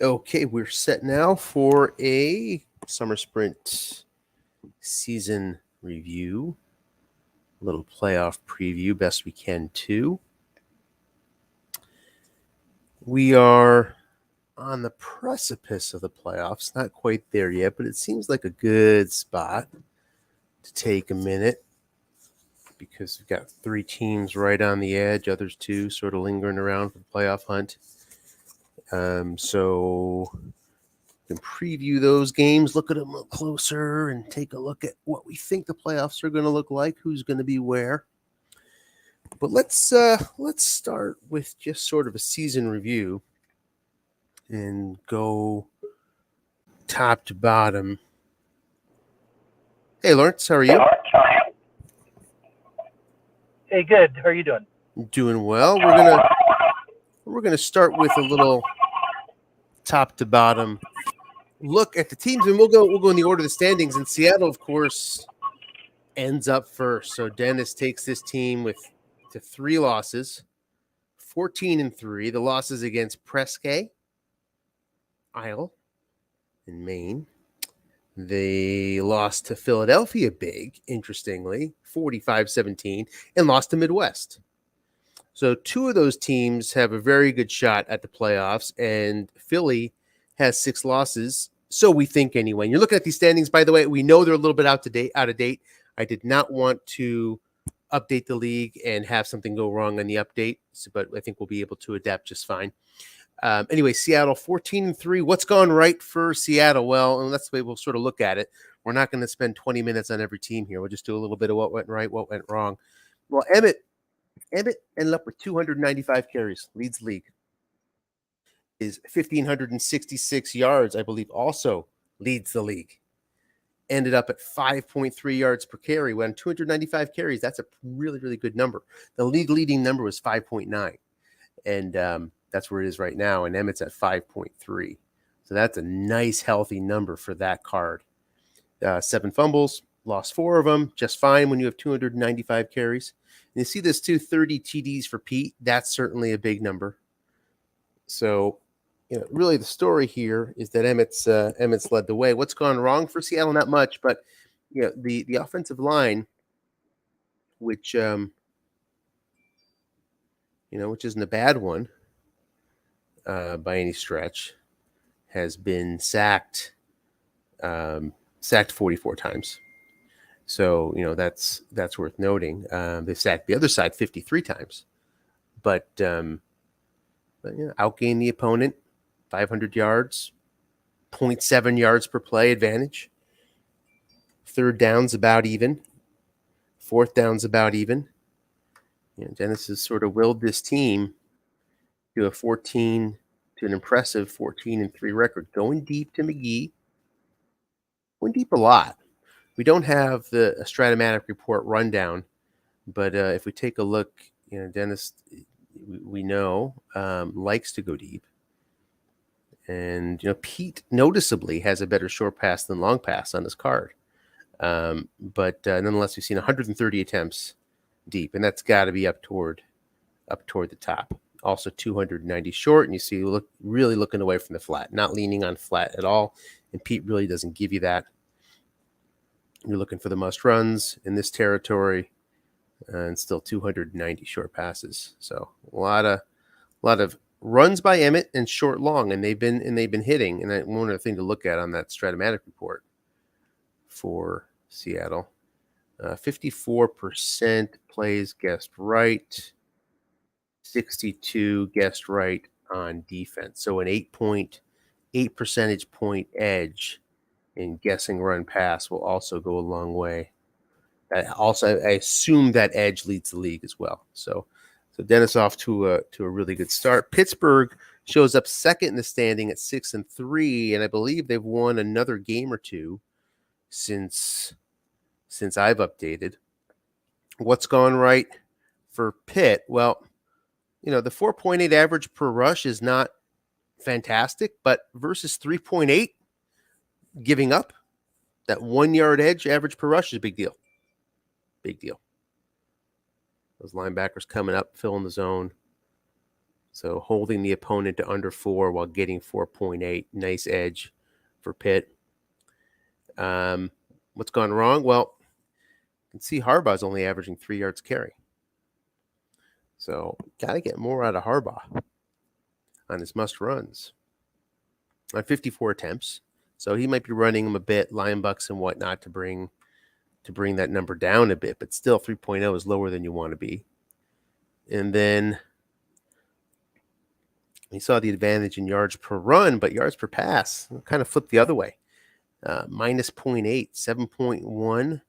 Okay, we're set now for a summer sprint season review, a little playoff preview, best we can too. We are on the precipice of the playoffs, not quite there yet, but it seems like a good spot to take a minute because we've got three teams right on the edge, others two sort of lingering around for the playoff hunt. So we can preview those games, look at them a little closer, and take a look at what we think the playoffs are going to look like, who's going to be where. But let's start with just sort of a season review and go top to bottom. Hey, Lawrence, how are you? Hey, good. How are you doing? Doing well. We're gonna start with a little top to bottom look at the teams, and we'll go in the order of the standings. And Seattle, of course, ends up first. So Dennis takes this team to 3 losses, 14-3. The losses against Presque, Isle, and Maine. They lost to Philadelphia big, interestingly, 45-17, and lost to Midwest. So 2 of those teams have a very good shot at the playoffs, and Philly has 6 losses. So we think anyway. And you're looking at these standings, by the way. We know they're a little bit out of date. I did not want to update the league and have something go wrong on the update, but I think we'll be able to adapt just fine. Anyway, Seattle 14-3. What's gone right for Seattle? Well, and that's the way we'll sort of look at it. We're not going to spend 20 minutes on every team here. We'll just do a little bit of what went right, what went wrong. Well, Emmett ended up with 295 carries, leads the league. Is 1,566 yards, I believe, also leads the league. Ended up at 5.3 yards per carry. When 295 carries, that's a really, really good number. The league leading number was 5.9. And that's where it is right now. And Emmett's at 5.3. So that's a nice, healthy number for that card. 7 fumbles, lost 4 of them, just fine when you have 295 carries. And you see this too, 30 TDs for Pete. That's certainly a big number. So, really the story here is that Emmett's led the way. What's gone wrong for Seattle? Not much, but the offensive line, which which isn't a bad one by any stretch, has been sacked 44 times. So, that's worth noting. They sacked the other side 53 times. But outgained the opponent, 500 yards, 0.7 yards per play advantage. Third down's about even. Fourth down's about even. Dennis has sort of willed this team to an impressive 14-3 record, going deep to McGee, going deep a lot. We don't have a Stratomatic report rundown, but if we take a look, Dennis, we know, likes to go deep. And, Pete noticeably has a better short pass than long pass on his card. But nonetheless, we've seen 130 attempts deep, and that's got to be up toward the top. Also 290 short, and you see really looking away from the flat, not leaning on flat at all. And Pete really doesn't give you that. You're looking for the must runs in this territory, and still 290 short passes. So a lot of runs by Emmett and short long, and they've been hitting. And one other thing to look at on that Stratomatic report for Seattle, 54% plays guessed right, 62 guessed right on defense. So an 8 percentage point edge in guessing run pass will also go a long way. Also, I assume that edge leads the league as well. So Dennis off to a really good start. Pittsburgh shows up second in the standing at 6-3, and I believe they've won another game or two since I've updated. What's gone right for Pitt? Well, the 4.8 average per rush is not fantastic, but versus 3.8, giving up that 1 yard edge average per rush is a big deal. Big deal. Those linebackers coming up, filling the zone. So holding the opponent to under 4 while getting 4.8. Nice edge for Pitt. What's gone wrong? Well, you can see Harbaugh's only averaging 3 yards carry. So got to get more out of Harbaugh on his must runs. On 54 attempts. So he might be running them a bit, line bucks and whatnot to bring that number down a bit, but still 3.0 is lower than you want to be. And then you saw the advantage in yards per run, but yards per pass kind of flipped the other way. Minus 0.8, 7.1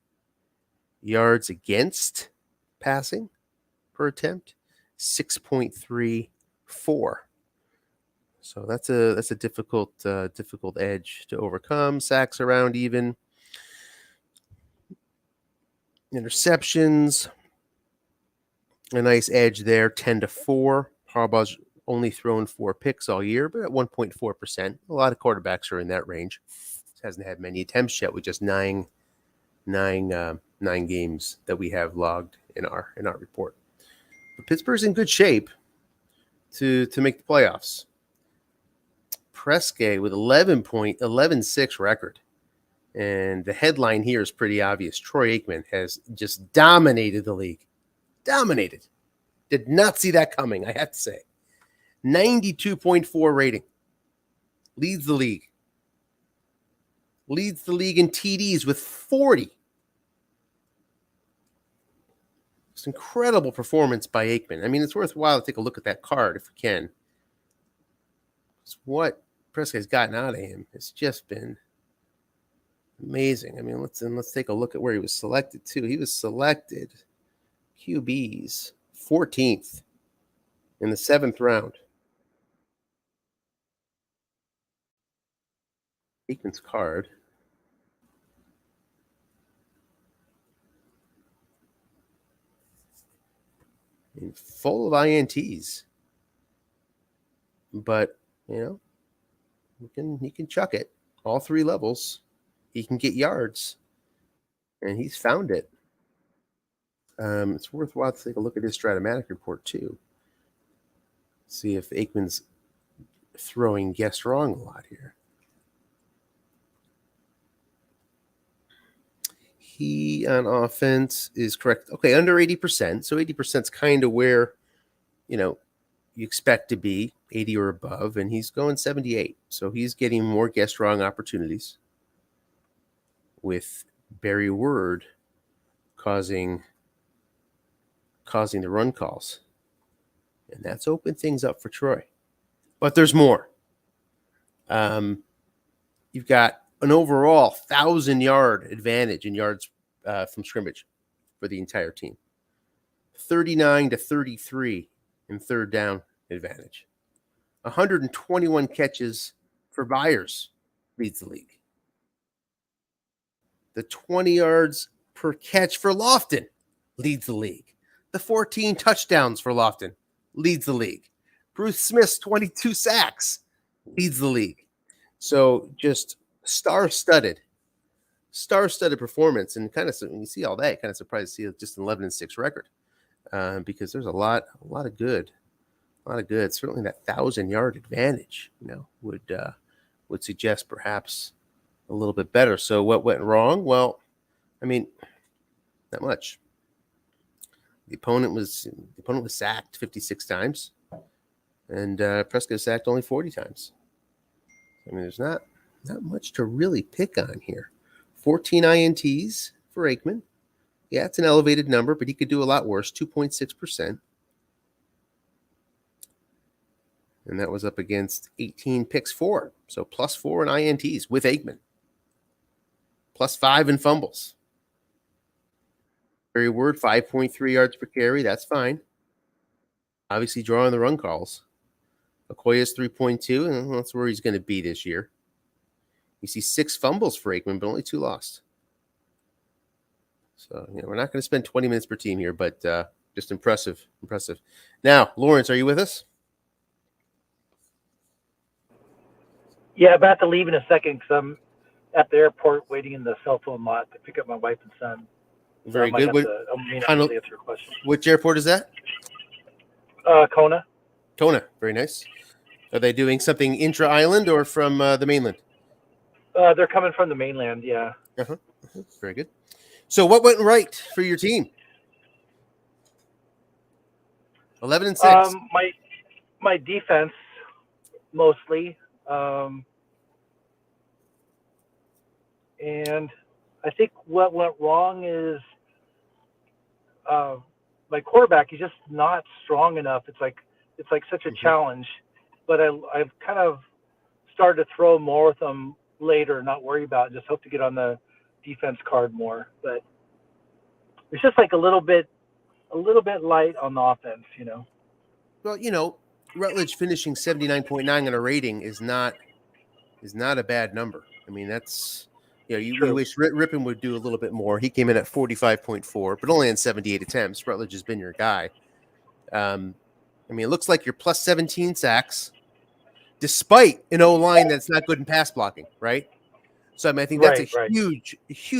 yards against passing per attempt, 6.34. So that's a difficult edge to overcome. Sacks around even. Interceptions, a nice edge there, 10-4. Harbaugh's only thrown 4 picks all year, but at 1.4%. A lot of quarterbacks are in that range. Hasn't had many attempts yet with just nine games that we have logged in our report. But Pittsburgh's in good shape to make the playoffs. Presque with 11.6 record. And the headline here is pretty obvious. Troy Aikman has just dominated the league. Dominated. Did not see that coming, I have to say. 92.4 rating. Leads the league. Leads the league in TDs with 40. It's an incredible performance by Aikman. I mean, it's worthwhile to take a look at that card if we can. It's what Prescott's gotten out of him. It's just been amazing. I mean, let's take a look at where he was selected too. He was selected QBs 14th in the 7th round. Aikman's card. And full of INTs. But, you know, he can chuck it. All 3 levels. He can get yards. And he's found it. It's worthwhile to take a look at his Stratomatic report, too. See if Aikman's throwing guessed wrong a lot here. He, on offense, is correct. Okay, under 80%. So 80% is kind of where, you expect to be, 80 or above. And he's going 78. So he's getting more guessed wrong opportunities with Barry Word causing the run calls. And that's opened things up for Troy. But there's more. You've got an overall 1,000-yard advantage in yards from scrimmage for the entire team. 39-33 in third down advantage. 121 catches for Byers leads the league. The 20 yards per catch for Lofton leads the league. The 14 touchdowns for Lofton leads the league. Bruce Smith's 22 sacks leads the league. So just star-studded performance, and kind of when you see all that, kind of surprised to see just an 11-6 record because there's a lot of good. Certainly that 1,000-yard advantage, would suggest perhaps a little bit better. So what went wrong? Well, I mean, not much. The opponent was sacked 56 times, and Prescott sacked only 40 times. I mean, there's not much to really pick on here. 14 INTs for Aikman. Yeah, it's an elevated number, but he could do a lot worse, 2.6%. And that was up against 18 picks 4. So +4 in INTs with Aikman. +5 in fumbles. Barry Word, 5.3 yards per carry. That's fine. Obviously drawing the run calls. Okoye's 3.2, and that's where he's going to be this year. You see 6 fumbles for Aikman, but only 2 lost. So, we're not going to spend 20 minutes per team here, but just impressive. Now, Lawrence, are you with us? Yeah, I'm about to leave in a second because I'm at the airport waiting in the cell phone lot to pick up my wife and son. Very good. Which airport is that? Which airport is that? Kona. Kona, very nice. Are they doing something intra-island or from the mainland? They're coming from the mainland, yeah. Uh-huh. Very good. So what went right for your team? 11-6. My defense mostly, and I think what went wrong is my quarterback. He's just not strong enough. It's like such a challenge, but I've kind of started to throw more with him later, not worry about it, just hope to get on the defense card more. But it's just like a little bit light on the offense, you know. Well, Rutledge finishing 79.9 on a rating is not a bad number. I mean, that's you wish Rippon would do a little bit more. He came in at 45.4, but only on 78 attempts. Rutledge has been your guy. I mean, it looks like you're plus 17 sacks, despite an O-line that's not good in pass blocking, right? So I mean, I think that's huge.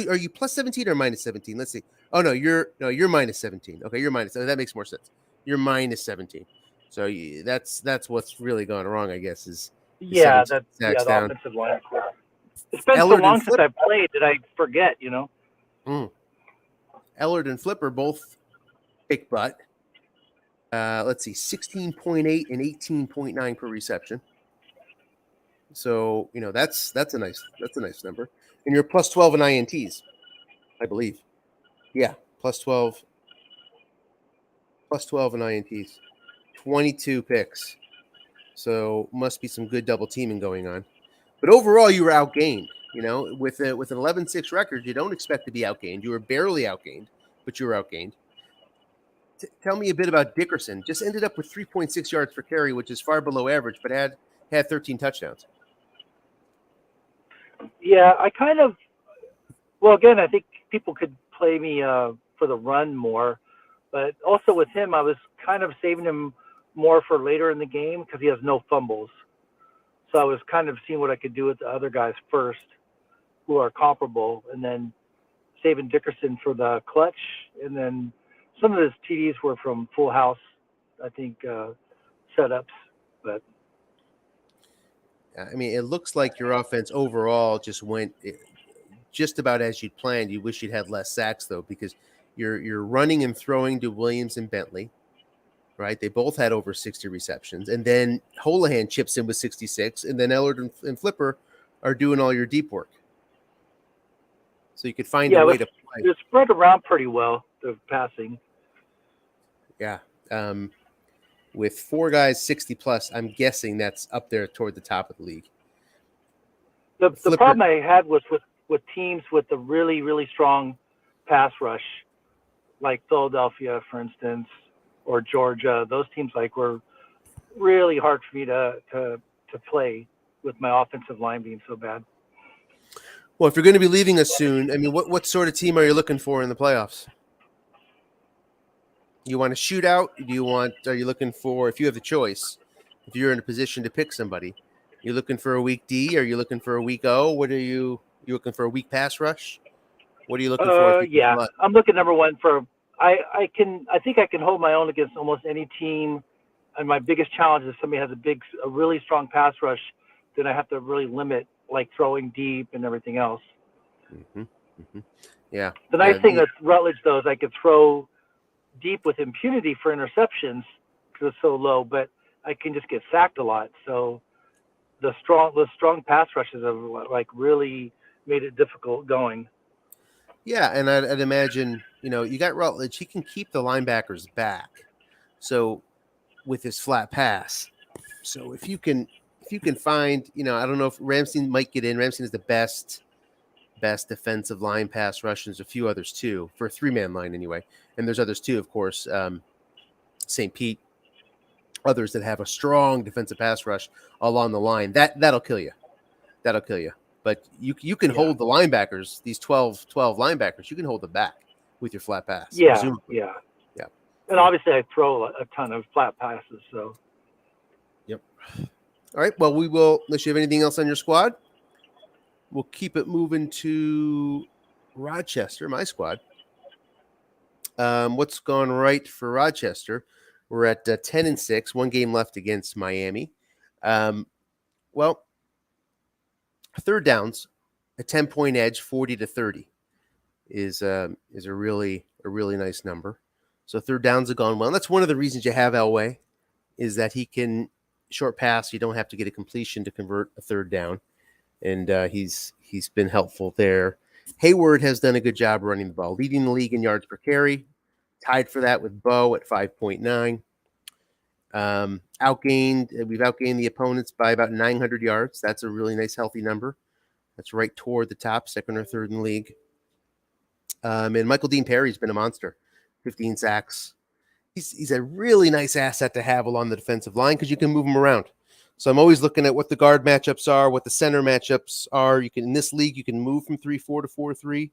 Are you plus 17 or minus 17? Let's see. Oh no, you're minus 17. Okay, you're minus. That makes more sense. You're minus 17. So that's what's really gone wrong, I guess. The down. Offensive line. It's been so long since I've played that I forget, you know. Ellard and Flipper both kick butt. Let's see, 16.8 and 18.9 per reception. So that's a nice number. And you're plus 12 in INTs, I believe. Yeah, plus 12 in INTs. 22 picks. So must be some good double teaming going on. But overall, you were outgained. With an 11-6 record, you don't expect to be outgained. You were barely outgained, but you were outgained. Tell me a bit about Dickerson. Just ended up with 3.6 yards per carry, which is far below average, but had 13 touchdowns. Yeah, again, I think people could play me for the run more, but also with him, I was kind of saving him more for later in the game because he has no fumbles. So I was kind of seeing what I could do with the other guys first, who are comparable, and then saving Dickerson for the clutch. And then some of his TDs were from full house, I think, setups. But I mean, it looks like your offense overall just went just about as you'd planned. You wish you'd had less sacks though, because you're running and throwing to Williams and Bentley. Right, they both had over 60 receptions, and then Holohan chips in with 66, and then Ellard and Flipper are doing all your deep work. So you could find a way to play. It's spread around pretty well, the passing. Yeah, with 4 guys 60 plus, I'm guessing that's up there toward the top of the league. The problem I had was with teams with a really, really strong pass rush, like Philadelphia, for instance, or Georgia. Those teams were really hard for me to play with my offensive line being so bad. Well, if you're going to be leaving us soon, I mean, what sort of team are you looking for in the playoffs? You want a shootout? Are you looking for, if you have the choice, if you're in a position to pick somebody, you looking for a weak D? Are you looking for a weak O? What are you looking for, a weak pass rush? What are you looking for? Yeah, I'm looking number one for. I think I can hold my own against almost any team. And my biggest challenge is somebody has a really strong pass rush, then I have to really limit, like throwing deep and everything else. Mm-hmm. Mm-hmm. Yeah. The nice thing with Rutledge, though, is I could throw deep with impunity for interceptions because it's so low, but I can just get sacked a lot. So the strong pass rushes have really made it difficult going. Yeah, and I'd imagine, you got Rutledge, he can keep the linebackers back. So with his flat pass. So if you can find, I don't know if Ramstein might get in. Ramstein is the best defensive line pass rush. There's a few others too, for a 3-man line anyway. And there's others too, of course. St. Pete, others that have a strong defensive pass rush along the line. That'll kill you. But you can hold the linebackers, these 12 linebackers, you can hold them back with your flat pass. Yeah, presumably. yeah. And obviously I throw a ton of flat passes, so. Yep. All right, well, we will, unless you have anything else on your squad, we'll keep it moving to Rochester, my squad. What's gone right for Rochester? We're at 10-6, 1 game left against Miami. Well, third downs, a 10-point edge, 40-30 is a really nice number. So third downs have gone well. And that's one of the reasons you have Elway, is that he can short pass. You don't have to get a completion to convert a third down, and he's been helpful there. Hayward has done a good job running the ball, leading the league in yards per carry, tied for that with Bo at 5.9. We've outgained the opponents by about 900 yards. That's a really nice, healthy number. That's right toward the top, second or third in the league. And Michael Dean Perry's been a monster, 15 sacks. He's a really nice asset to have along the defensive line because you can move him around. So I'm always looking at what the guard matchups are, what the center matchups are. You can, in this league, you can move from 3-4 to 4-3.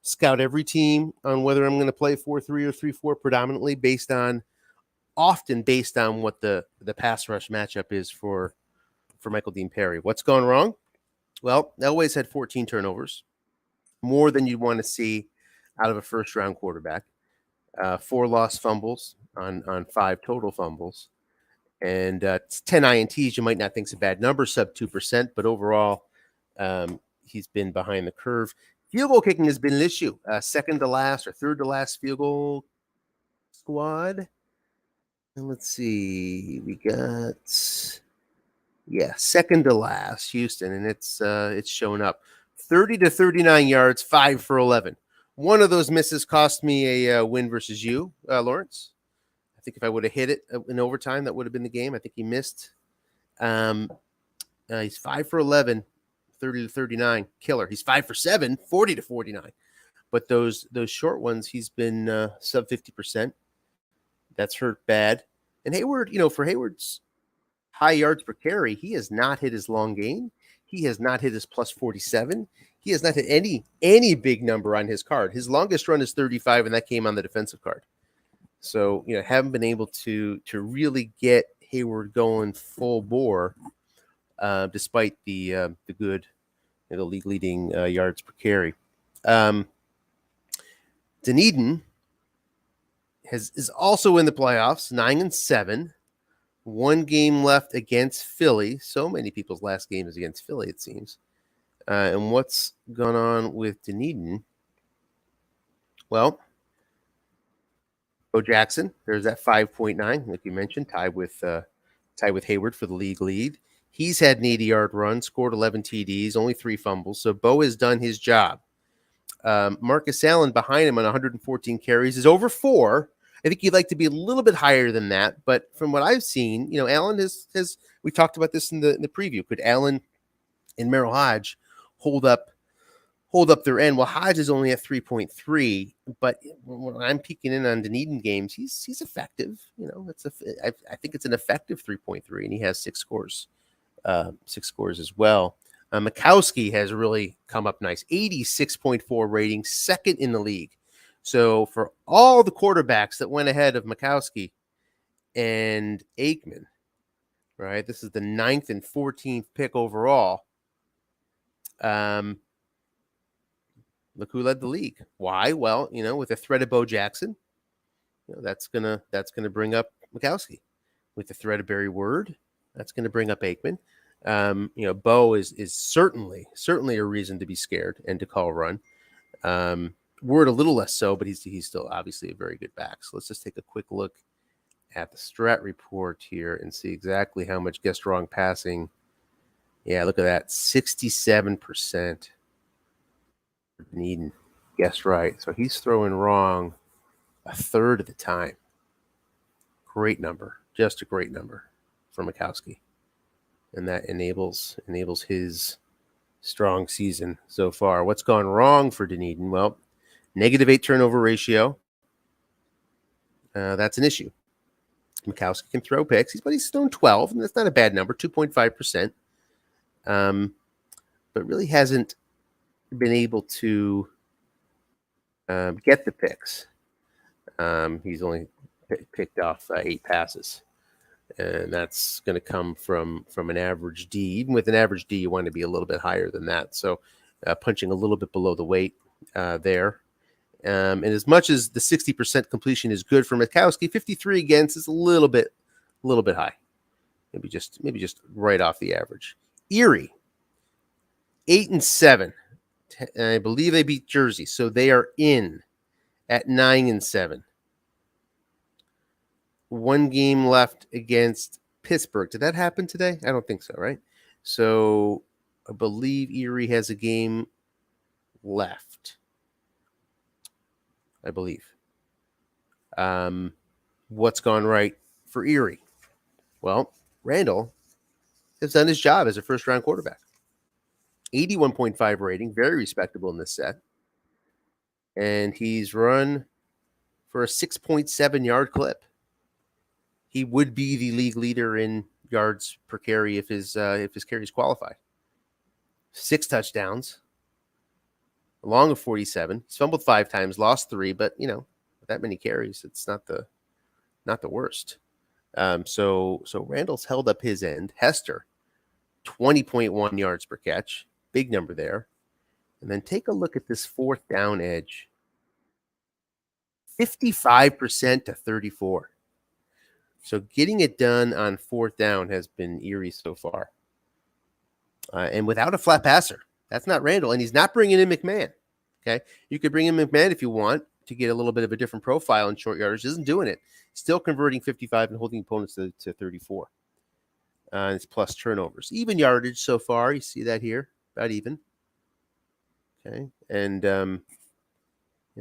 Scout every team on whether I'm going to play 4-3 or 3-4, predominantly often based on what the pass rush matchup is for Michael Dean Perry. What's gone wrong? Well, Elway's had 14 turnovers, more than you'd want to see out of a first-round quarterback. 4 lost fumbles on 5 total fumbles. And 10 INTs, you might not think is a bad number, sub 2%, but overall, he's been behind the curve. Field goal kicking has been an issue. Second to last or third to last field goal squad. And let's see, we got second to last, Houston, and it's shown up. 30 to 39 yards, 5 for 11. One of those misses cost me a win versus you, Lawrence. I think if I would have hit it in overtime, that would have been the game. I think he missed. He's 5 for 11, 30 to 39, killer. He's 5 for 7, 40 to 49. But those short ones, he's been sub 50%. That's hurt bad. And Hayward, for Hayward's high yards per carry, he has not hit his long gain. He has not hit his plus 47. He has not hit any big number on his card. His longest run is 35, and that came on the defensive card. So, haven't been able to really get Hayward going full bore, despite the good, the league leading yards per carry. Dunedin is also in the playoffs, 9-7. 1 game left against Philly. So many people's last game is against Philly, it seems. And what's gone on with Dunedin? Well, Bo Jackson, there's that 5.9, like you mentioned, tied with Hayward for the league lead. He's had an 80-yard run, scored 11 TDs, only 3 fumbles. So Bo has done his job. Marcus Allen behind him on 114 carries is over 4. I think he'd like to be a little bit higher than that, but from what I've seen, Allen has. We talked about this in the preview. Could Allen and Merrill Hodge hold up their end? Well, Hodge is only at 3.3, but when I'm peeking in on Dunedin games, he's effective. I think it's an effective 3.3, and he has 6 scores, 6 scores as well. Mikowski has really come up nice, 86.4 rating, second in the league. So for all the quarterbacks that went ahead of Mikowski and Aikman, right? This is the 9th and 14th pick overall. Look who led the league. Why? Well, with the threat of Bo Jackson, that's gonna bring up Mikowski. With the threat of Barry Word, that's gonna bring up Aikman. Bo is certainly a reason to be scared and to call a run. Word a little less so, but he's still obviously a very good back. So let's just take a quick look at the strat report here and see exactly how much guessed wrong passing. Yeah, look at that, 67%. Dunedin guessed right. So he's throwing wrong a third of the time. Great number, just a great number for Mikowski. And that enables his strong season so far. What's gone wrong for Dunedin? Well, -8 turnover ratio. That's an issue. Mikowski can throw picks, but he's thrown 12, and that's not a bad number, 2.5%. But really hasn't been able to get the picks. He's only picked off 8 passes. And that's going to come from an average D. Even with an average D, you want to be a little bit higher than that. So punching a little bit below the weight there. And as much as the 60% completion is good for Mikowski, 53 against is a little bit high. Maybe just right off the average. Erie, 8-7. I believe they beat Jersey, so they are in at 9-7. One game left against Pittsburgh. Did that happen today? I don't think so, right? So I believe Erie has a game left. I believe. What's gone right for Erie? Well, Randall has done his job as a first-round quarterback. 81.5 rating, very respectable in this set. And he's run for a 6.7-yard clip. He would be the league leader in yards per carry if his carries qualify. 6 touchdowns, along with 47. He's fumbled 5 times, lost 3, but with that many carries, it's not the worst. So Randall's held up his end. Hester, 20.1 yards per catch, big number there. And then take a look at this fourth down edge. 55% to 34. So getting it done on fourth down has been Erie so far. And without a flat passer. That's not Randall. And he's not bringing in McMahon. Okay. You could bring in McMahon if you want to get a little bit of a different profile in short yardage. Isn't doing it. Still converting 55 and holding opponents to 34. And it's plus turnovers. Even yardage so far. You see that here. About even. Okay. And,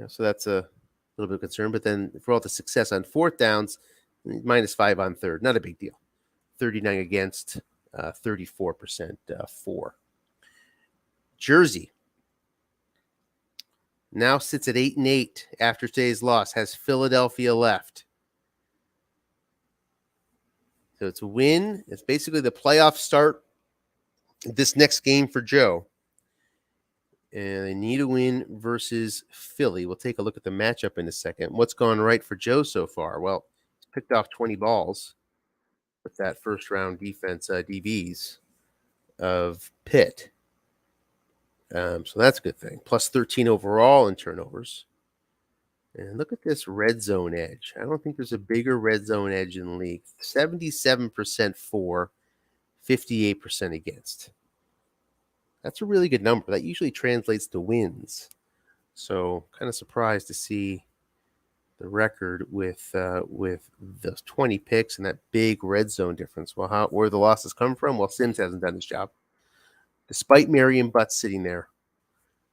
so that's a little bit of concern. But then for all the success on fourth downs, -5 on third. Not a big deal. 39 against, 34% for. Jersey now sits at 8-8 after today's loss. Has Philadelphia left. So it's a win. It's basically the playoff start this next game for Joe. And they need a win versus Philly. We'll take a look at the matchup in a second. What's gone right for Joe so far? Well, he's picked off 20 balls with that first round defense DBs of Pitt. So that's a good thing. Plus 13 overall in turnovers. And look at this red zone edge. I don't think there's a bigger red zone edge in the league. 77% for, 58% against. That's a really good number. That usually translates to wins. So kind of surprised to see the record with those 20 picks and that big red zone difference. Well, where the losses come from? Well, Sims hasn't done his job. Despite Marion Butts sitting there,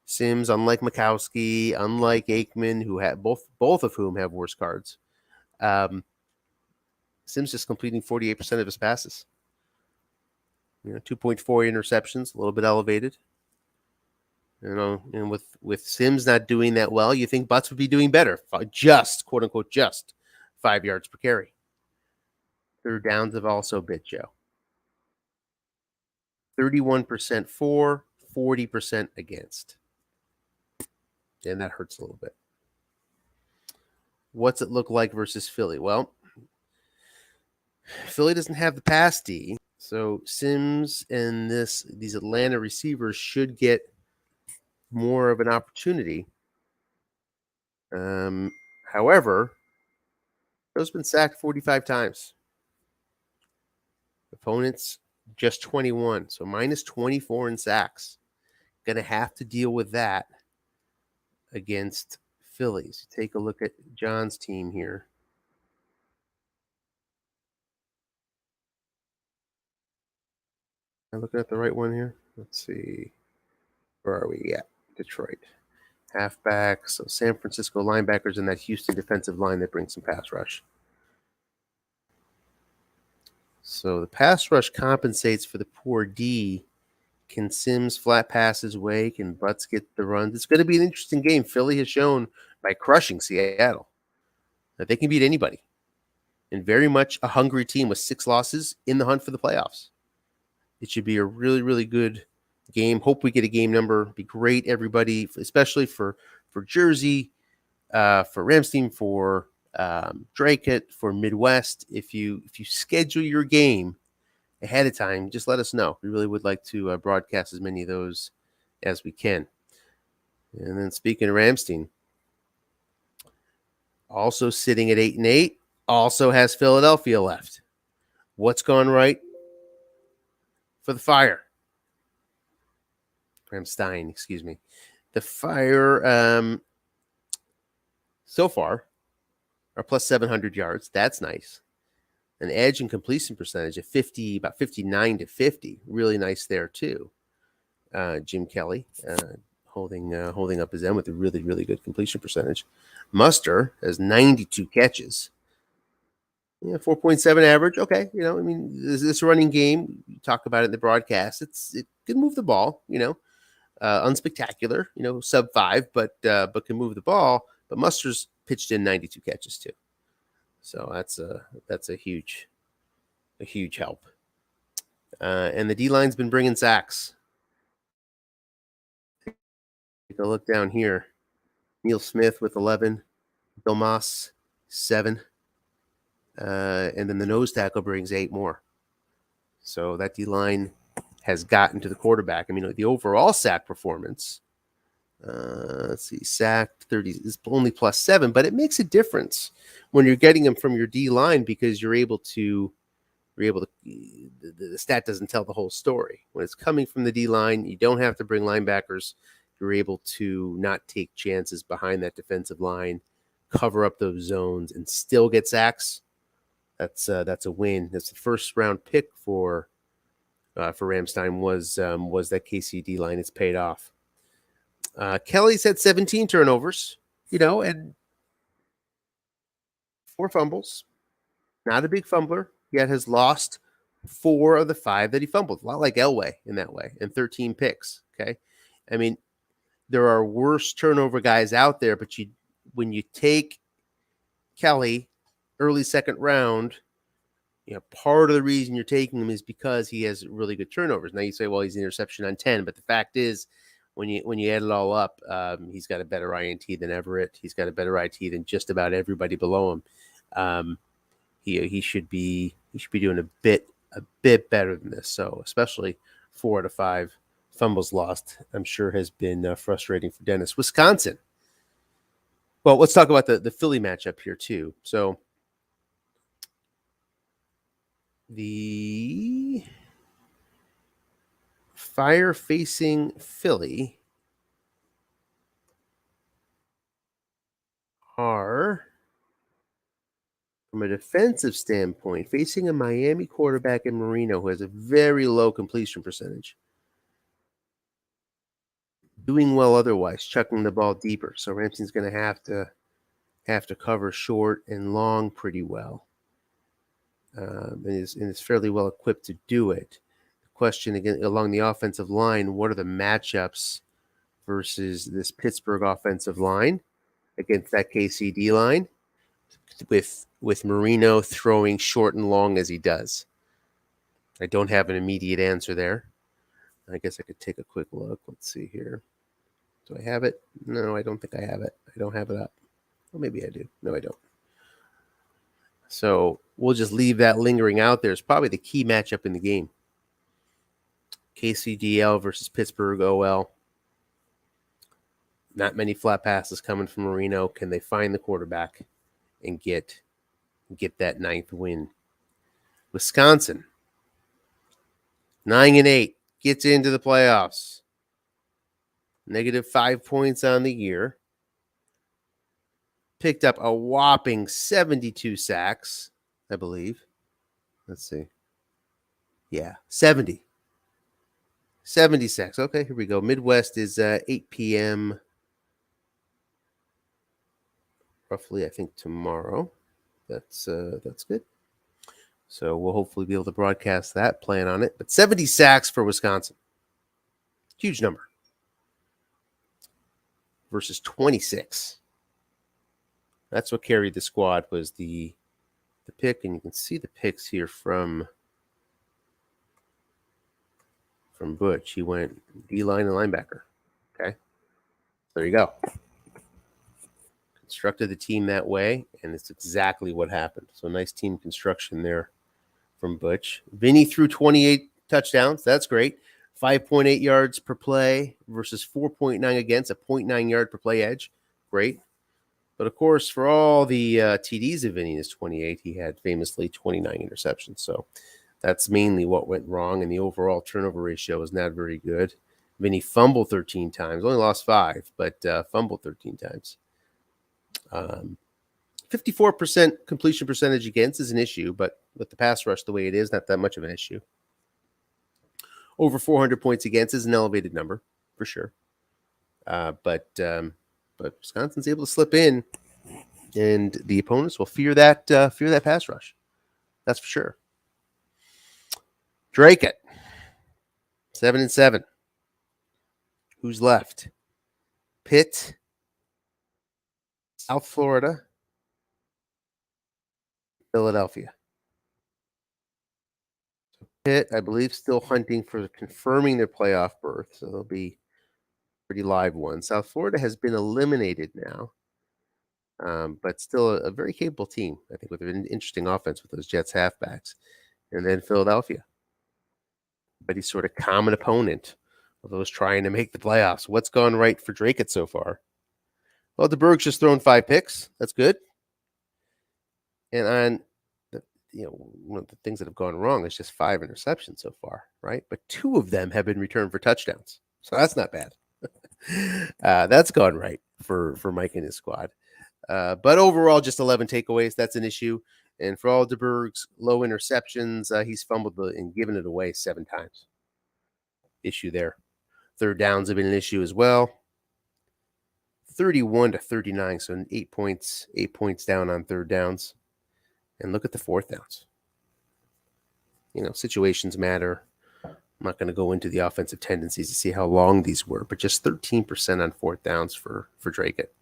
Sims, unlike Mikowski, unlike Aikman, who had both of whom have worse cards, Sims just completing 48% of his passes. 2.4 interceptions, a little bit elevated. And with Sims not doing that well, you think Butts would be doing better. Just, quote unquote, just 5 yards per carry. Third downs have also bit Joe. 31% for, 40% against. And that hurts a little bit. What's it look like versus Philly? Well, Philly doesn't have the pass D, so Sims and these Atlanta receivers should get more of an opportunity. However, Joe's been sacked 45 times. Opponents just 21, so minus 24 in sacks. Going to have to deal with that against Phillies. Take a look at John's team here. Am I looking at the right one here? Let's see. Where are we at? Detroit. Halfback. So San Francisco linebackers and that Houston defensive line that brings some pass rush. So the pass rush compensates for the poor D. Can Sims flat pass his way? Can Butts get the runs? It's going to be an interesting game. Philly has shown by crushing Seattle that they can beat anybody. And very much a hungry team with 6 losses in the hunt for the playoffs. It should be a really, really good game. Hope we get a game number. Be great, everybody, especially for Jersey, for Ramstein, for Drake, for Midwest. If you schedule your game ahead of time, just let us know. We really would like to broadcast as many of those as we can. And then speaking of Ramstein, also sitting at 8-8, also has Philadelphia left. What's gone right for the Fire? Ramstein, excuse me. The Fire, so far, are plus 700 yards. That's nice. An edge and completion percentage of 50, about 59 to 50. Really nice there too. Jim Kelly holding up his end with a really, really good completion percentage. Muster has 92 catches. 4.7 average. Okay, this running game, you talk about it in the broadcast. It can move the ball. Unspectacular. Sub 5, but can move the ball. But Muster's pitched in 92 catches too. So that's a huge help. And the D line's been bringing sacks. Take a look down here. Neil Smith with 11, Bill Moss 7, and then the nose tackle brings 8 more. So that D line has gotten to the quarterback. I mean, the overall sack performance. Let's see, sacked 30 is only plus 7, but it makes a difference when you're getting them from your D line because you're able to. The stat doesn't tell the whole story. When it's coming from the D line, you don't have to bring linebackers. You're able to not take chances behind that defensive line, cover up those zones, and still get sacks. That's a win. That's the first round pick for Ramstein was that KC D line. It's paid off. Kelly's had 17 turnovers, and 4 fumbles. Not a big fumbler, yet has lost 4 of the 5 that he fumbled. A lot like Elway in that way, and 13 picks. Okay. I mean, there are worse turnover guys out there, but when you take Kelly early second round, part of the reason you're taking him is because he has really good turnovers. Now you say, well, he's an interception on 10, but the fact is, when you add it all up, he's got a better INT than Everett. He's got a better IT than just about everybody below him. He should be doing a bit better than this. So especially 4 out of 5 fumbles lost, I'm sure has been frustrating for Dennis. Wisconsin. Well, let's talk about the Philly matchup here too. So the Fire facing Philly are, from a defensive standpoint, facing a Miami quarterback in Marino who has a very low completion percentage. Doing well otherwise, chucking the ball deeper. So Ramsey's going to have to cover short and long pretty well. And is fairly well equipped to do it. The question again along the offensive line, what are the matchups versus this Pittsburgh offensive line against that KCD line with Marino throwing short and long as he does? I don't have an immediate answer there. I guess I could take a quick look. Let's see here. Do I have it? No, I don't think I have it. I don't have it up. Well, maybe I do. No, I don't. So we'll just leave that lingering out there. It's probably the key matchup in the game. KCDL versus Pittsburgh OL. Not many flat passes coming from Marino. Can they find the quarterback and get that 9th win? Wisconsin, 9-8, gets into the playoffs. -5 points on the year. Picked up a whopping 72 sacks, I believe. Let's see. Yeah, 70. 70 sacks. Okay, here we go. Midwest is 8 p.m. roughly, I think, tomorrow. That's good. So we'll hopefully be able to broadcast that, plan on it. But 70 sacks for Wisconsin. Huge number. Versus 26. That's what carried the squad, was the pick. And you can see the picks here from Butch. He went D-line and linebacker. Okay. There you go. Constructed the team that way, and it's exactly what happened. So nice team construction there from Butch. Vinny threw 28 touchdowns. That's great. 5.8 yards per play versus 4.9 against, a 0.9 yard per play edge. Great. But of course, for all the TDs of Vinny in his 28, he had famously 29 interceptions. So that's mainly what went wrong. And the overall turnover ratio was not very good. Vinny fumbled 13 times, only lost 5, but fumbled 13 times. 54% completion percentage against is an issue, but with the pass rush the way it is, not that much of an issue. Over 400 points against is an elevated number, for sure. But Wisconsin's able to slip in, and the opponents will fear that pass rush. That's for sure. Dracut, 7-7. Who's left? Pitt, South Florida, Philadelphia. So Pitt, I believe, still hunting for confirming their playoff berth, so they'll be pretty live one. South Florida has been eliminated now, but still a very capable team, I think, with an interesting offense with those Jets halfbacks. And then Philadelphia, but he's sort of common opponent of those trying to make the playoffs. What's gone right for Dracut so far? Well, DeBerg's just thrown 5 picks. That's good. And on one of the things that have gone wrong is just 5 interceptions so far, right? But 2 of them have been returned for touchdowns, so that's not bad. That's gone right for Mike and his squad. But overall, just 11 takeaways. That's an issue. And for all DeBerg's low interceptions, he's fumbled and given it away 7 times. Issue there. Third downs have been an issue as well. 31-39, so 8 points down on third downs. And look at the fourth downs. Situations matter. I'm not going to go into the offensive tendencies to see how long these were, but just 13% on fourth downs for Dracut.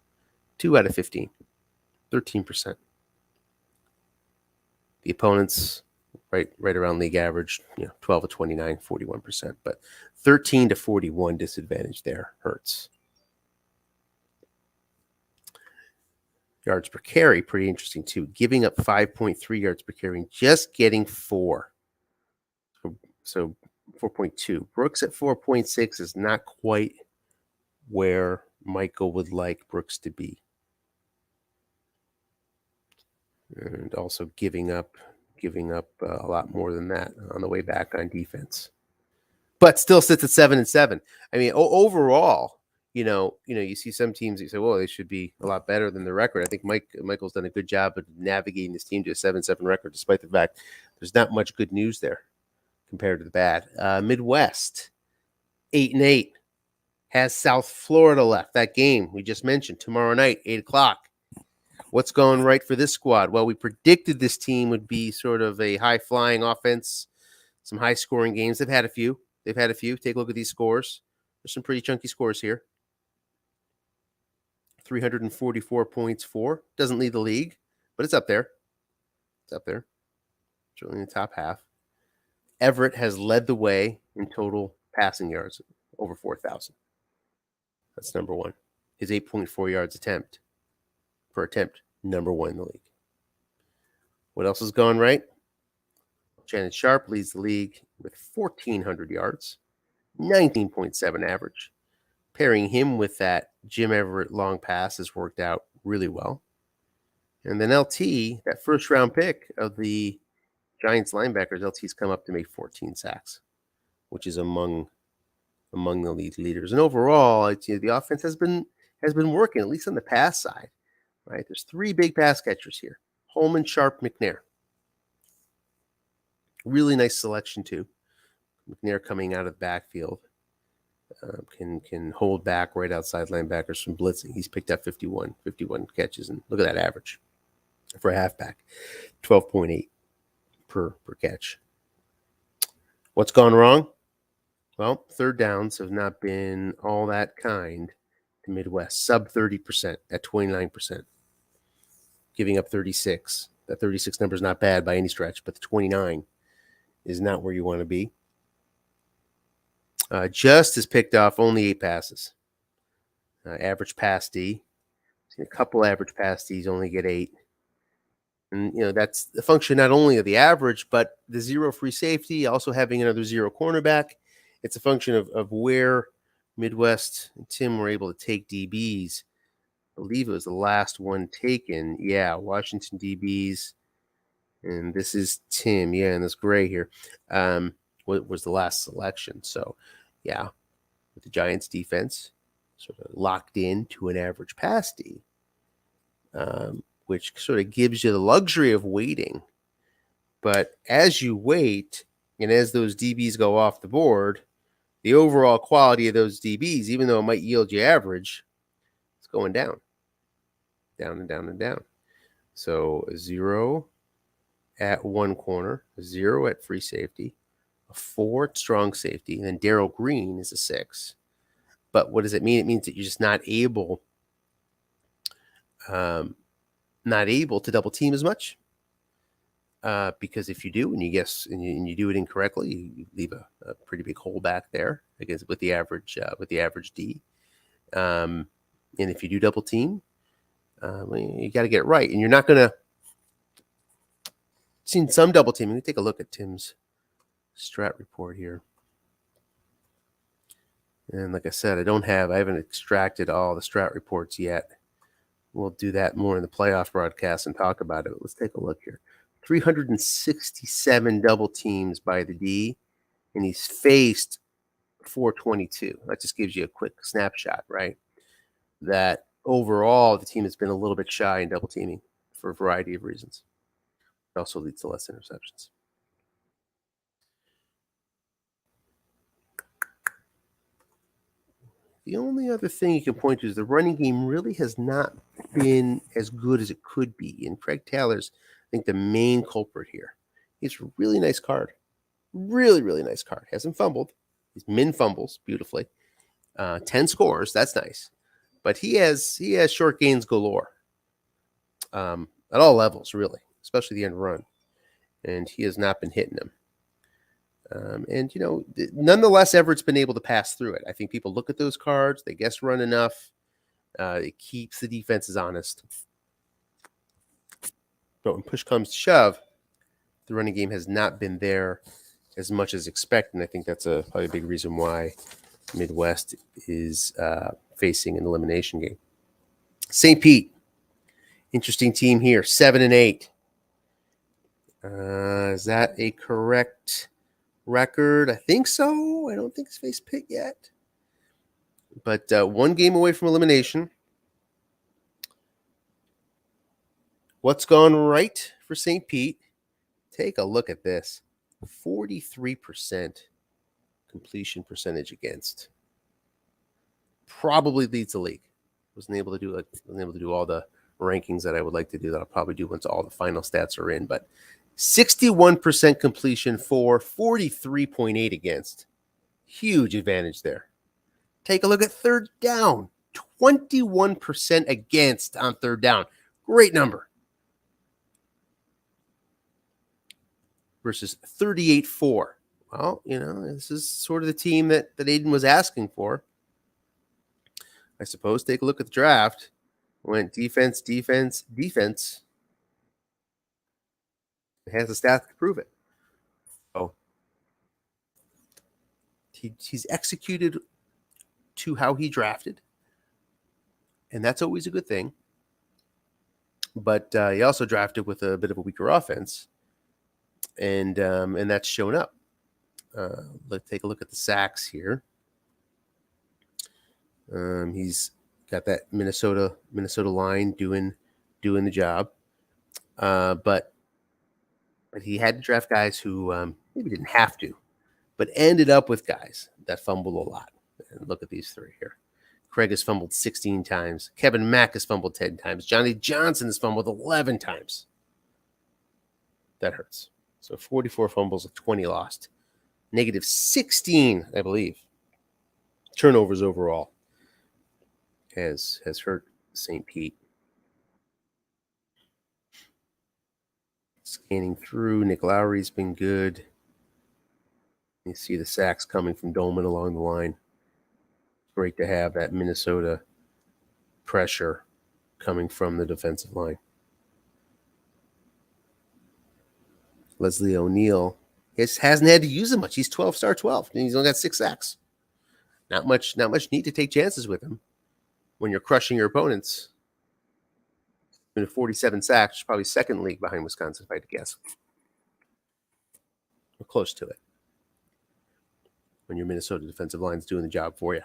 2 out of 15. 13%. The opponents right around league average, 12 of 29, 41%, but 13-41 disadvantage there hurts. Yards per carry, pretty interesting too. Giving up 5.3 yards per carry, and just getting 4. So 4.2. Brooks at 4.6 is not quite where Michael would like Brooks to be. And also giving up a lot more than that on the way back on defense. But still sits at 7-7. I mean, overall, you see some teams you say, well, they should be a lot better than the record. I think Michael's done a good job of navigating this team to a 7-7 record, despite the fact there's not much good news there compared to the bad. Midwest, 8-8, has South Florida left. That game we just mentioned tomorrow night, 8:00. What's going right for this squad? Well, we predicted this team would be sort of a high-flying offense, some high-scoring games. They've had a few. Take a look at these scores. There's some pretty chunky scores here. 344 points for. Doesn't lead the league, but it's up there. Certainly in the top half. Everett has led the way in total passing yards, over 4,000. That's number 1. His 8.4 yards per attempt, number 1 in the league. What else has gone right? Shannon Sharp leads the league with 1,400 yards, 19.7 average. Pairing him with that Jim Everett long pass has worked out really well. And then LT, that first-round pick of the Giants linebackers, LT's come up to make 14 sacks, which is among the league leaders. And overall, the offense has been working, at least on the pass side. Right? There's 3 big pass catchers here: Holman, Sharp, McNair. Really nice selection too. McNair coming out of the backfield can hold back right outside linebackers from blitzing. He's picked up 51 catches, and look at that average for a halfback, 12.8 per catch. What's gone wrong? Well, third downs have not been all that kind to Midwest. Sub 30% at 29%. Giving up 36. That 36 number is not bad by any stretch, but the 29 is not where you want to be. Just has picked off only 8 passes. Average pass D. Seen a couple average pass Ds only get 8. And, that's the function not only of the average, but the 0 free safety, also having another 0 cornerback. It's a function of where Midwest and Tim were able to take DBs believe it was the last one taken. Yeah, Washington DBs. And this is Tim. Yeah, and this gray here was the last selection. So, yeah, with the Giants defense sort of locked in to an average pass D, which sort of gives you the luxury of waiting. But as you wait and as those DBs go off the board, the overall quality of those DBs, even though it might yield you average, it's going down, down and down and down. So a 0 at one corner, a 0 at free safety, a 4 at strong safety, and then Darrell Green is a 6. But what does it mean? It means that you're just not able to double team as much. Because if you do, and you guess, and you do it incorrectly, you leave a pretty big hole back there, I guess, with the average D. And if you do double team, you got to get it right, and you're not going to. Seen some double teaming. Let me take a look at Tim's strat report here. And like I said, I haven't extracted all the strat reports yet. We'll do that more in the playoff broadcast and talk about it. But let's take a look here. 367 double teams by the D, and he's faced 422. That just gives you a quick snapshot, right? That overall, the team has been a little bit shy in double teaming for a variety of reasons. It also leads to less interceptions. The only other thing you can point to is the running game really has not been as good as it could be. And Craig Taylor's, I think, the main culprit here. He's a really nice card. Really, really nice card. Hasn't fumbled. He's min fumbles beautifully. 10 scores. That's nice. But he has short gains galore. At all levels, really, especially the end run. And he has not been hitting them. And, nonetheless, Everett's been able to pass through it. I think people look at those cards. They guess run enough. It keeps the defenses honest. But when push comes to shove, the running game has not been there as much as expected. And I think that's probably a big reason why Midwest is facing an elimination game. St. Pete, interesting team here, 7-8. Is that a correct record? I think so. I don't think it's faced Pitt yet. But one game away from elimination. What's gone right for St. Pete? Take a look at this. 43% completion percentage against. Probably leads the league. Wasn't able to do all the rankings that I would like to do. That I'll probably do once all the final stats are in. But 61% completion for 43.8 against. Huge advantage there. Take a look at third down. 21% against on third down. Great number. Versus 38-4. Well, this is sort of the team that Aiden was asking for. I suppose. Take a look at the draft. Went defense, defense, defense. It has the stats to prove it. Oh, he's executed to how he drafted, and that's always a good thing. But he also drafted with a bit of a weaker offense, and that's shown up. Let's take a look at the sacks here. He's got that Minnesota line doing the job, but he had to draft guys who maybe didn't have to, but ended up with guys that fumble a lot. And look at these three here. Craig has fumbled 16 times. Kevin Mack has fumbled 10 times. Johnny Johnson has fumbled 11 times. That hurts. So 44 fumbles with 20 lost. Negative 16, I believe. Turnovers overall has hurt St. Pete. Scanning through, Nick Lowry's been good. You see the sacks coming from Dolman along the line. Great to have that Minnesota pressure coming from the defensive line. Leslie O'Neal hasn't had to use him much. He's 12-star 12, and he's only got 6 sacks. Not much need to take chances with him when you're crushing your opponents been 47 sacks, probably second league behind Wisconsin, if I had to guess. We're close to it. When your Minnesota defensive line's doing the job for you.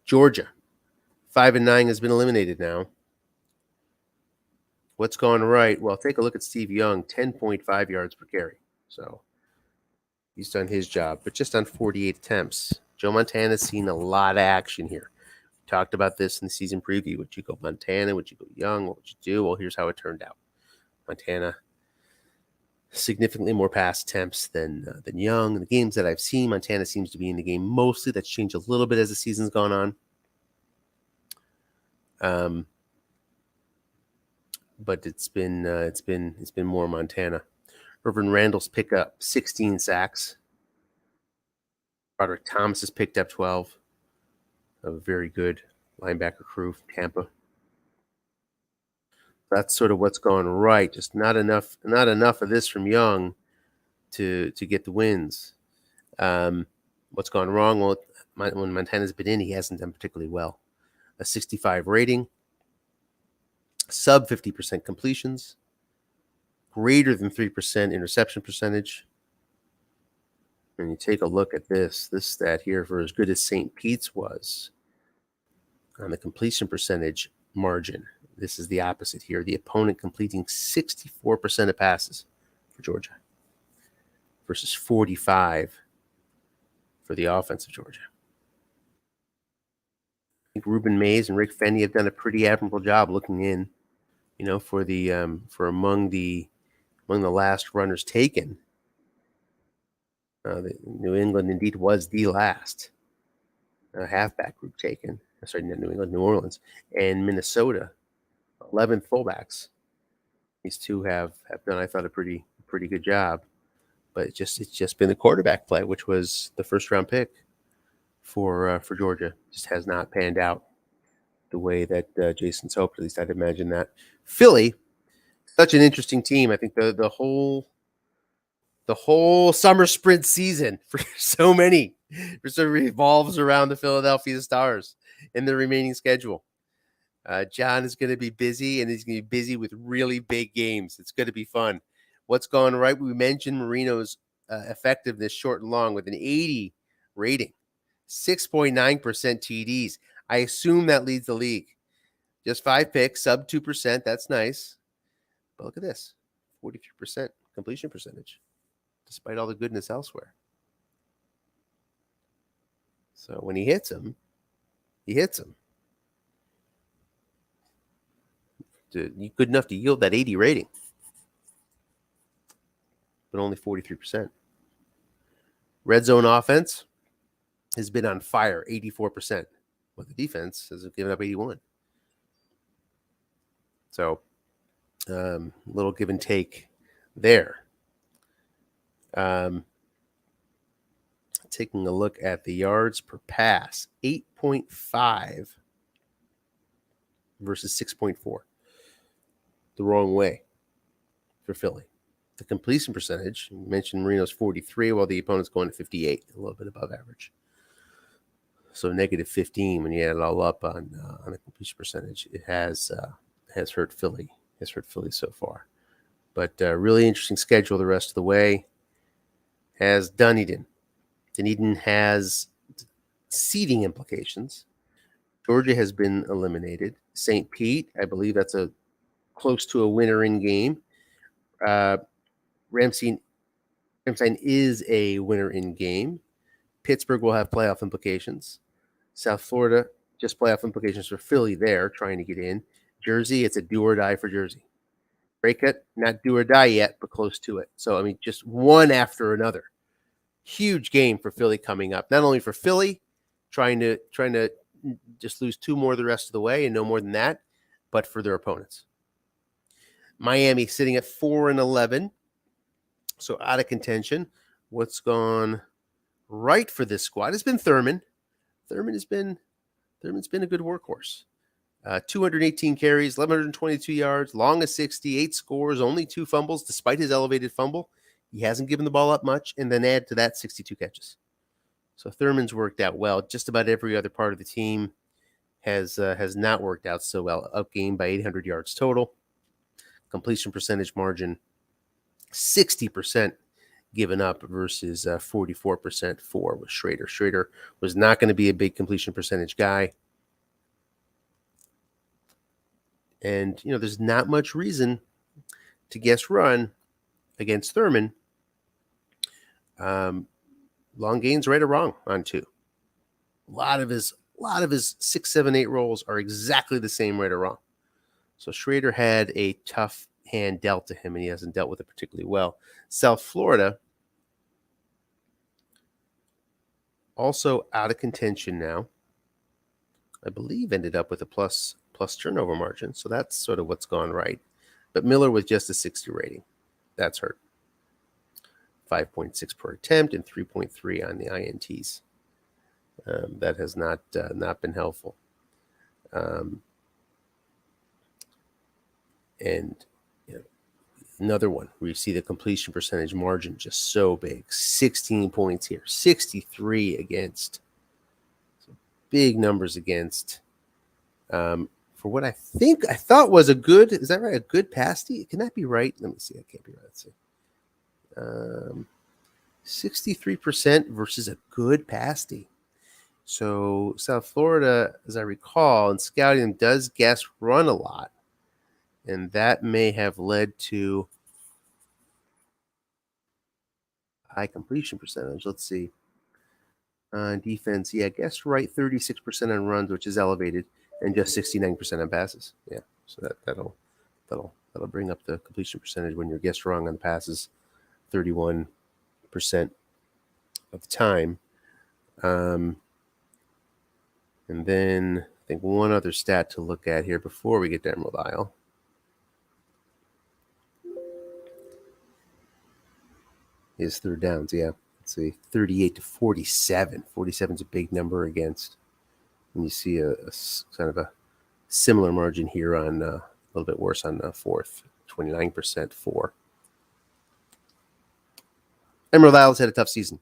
Georgia, 5-9 has been eliminated now. What's gone right? Well, take a look at Steve Young, 10.5 yards per carry. So he's done his job, but just on 48 attempts. Joe Montana's seen a lot of action here. We talked about this in the season preview. Would you go Montana? Would you go Young? What would you do? Well, here's how it turned out. Montana, significantly more pass attempts than Young. In the games that I've seen, Montana seems to be in the game mostly. That's changed a little bit as the season's gone on. But it's been more Montana. Irvin Randall's picked up 16 sacks. Roderick Thomas has picked up 12. A very good linebacker crew from Tampa. That's sort of what's gone right. Just not enough of this from Young to get the wins. What's gone wrong? Well, when Montana's been in, he hasn't done particularly well. A 65 rating. Sub 50% completions, greater than 3% interception percentage. And you take a look at this stat here, for as good as St. Pete's was on the completion percentage margin, this is the opposite here. The opponent completing 64% of passes for Georgia versus 45% for the offense of Georgia. I think Ruben Mays and Rick Fenny have done a pretty admirable job looking in. For among the last runners taken, New England indeed was the last halfback group taken. Sorry, not New England, New Orleans, and Minnesota, 11th fullbacks. These two have done, I thought, a pretty good job. But it's just been the quarterback play, which was the first round pick for Georgia, just has not panned out the way that Jason's hoped. At least I'd imagine that. Philly, such an interesting team. I think the whole summer sprint season for so many sort of revolves around the Philadelphia Stars in the remaining schedule. John is going to be busy, and he's going to be busy with really big games. It's going to be fun. What's gone right? We mentioned Marino's effectiveness, short and long, with an 80 rating, 6.9% TDs. I assume that leads the league. Just 5 picks, sub 2%. That's nice. But look at this, 43% completion percentage, despite all the goodness elsewhere. So when he hits them, he hits them. Good enough to yield that 80 rating, but only 43%. Red zone offense has been on fire, 84%. But the defense has given up 81. So, little give and take there. Taking a look at the yards per pass, 8.5 versus 6.4. The wrong way for Philly. The completion percentage, you mentioned Marino's 43, while the opponent's going to 58, a little bit above average. So negative 15 when you add it all up on a completion percentage. It has hurt Philly. Has hurt Philly so far. But really interesting schedule the rest of the way. Has Dunedin. Dunedin has seeding implications. Georgia has been eliminated. St. Pete, I believe that's close to a winner in game. Ramstein is a winner in game. Pittsburgh will have playoff implications. South Florida, just playoff implications for Philly there, trying to get in. Jersey, it's a do or die for Jersey. Breakup, not do or die yet, but close to it. So, I mean, just one after another. Huge game for Philly coming up. Not only for Philly, trying to just lose 2 more the rest of the way and no more than that, but for their opponents. Miami sitting at 4-11, so out of contention. What's gone right for this squad has been Thurman. Thurman's been a good workhorse. 218 carries, 1,122 yards, long as 60, 8 scores, only 2 fumbles despite his elevated fumble. He hasn't given the ball up much, and then add to that 62 catches. So Thurman's worked out well. Just about every other part of the team has not worked out so well. Outgained by 800 yards total. Completion percentage margin 60% given up versus 44% for with Schrader. Schrader was not going to be a big completion percentage guy. And, there's not much reason to guess run against Thurman. Long gains, right or wrong on 2. A lot of his 6, 7, 8 rolls are exactly the same, right or wrong. So Schrader had a tough hand dealt to him, and he hasn't dealt with it particularly well. South Florida also out of contention now. I believe ended up with a plus turnover margin, so that's sort of what's gone right. But Miller with just a 60 rating. That's hurt. 5.6 per attempt and 3.3 on the INTs. That has not been helpful. And another one where you see the completion percentage margin just so big. 16 points here, 63 against. So big numbers against. For what I thought was a good, is that right? A good pasty? Can that be right? Let me see. That can't be right. Let's see. 63% versus a good pasty. So South Florida, as I recall, in scouting them, does guess run a lot. And that may have led to high completion percentage. Let's see. Defense, guess right, 36% on runs, which is elevated, and just 69% on passes. Yeah, so that'll bring up the completion percentage when you're guessed wrong on the passes, 31% of the time. And then I think one other stat to look at here before we get to Emerald Isle. Is third downs, yeah. Let's see, 38 to 47. 47 is a big number against. And you see a kind of a similar margin here on a little bit worse on fourth, 29% for. Emerald Isle's had a tough season.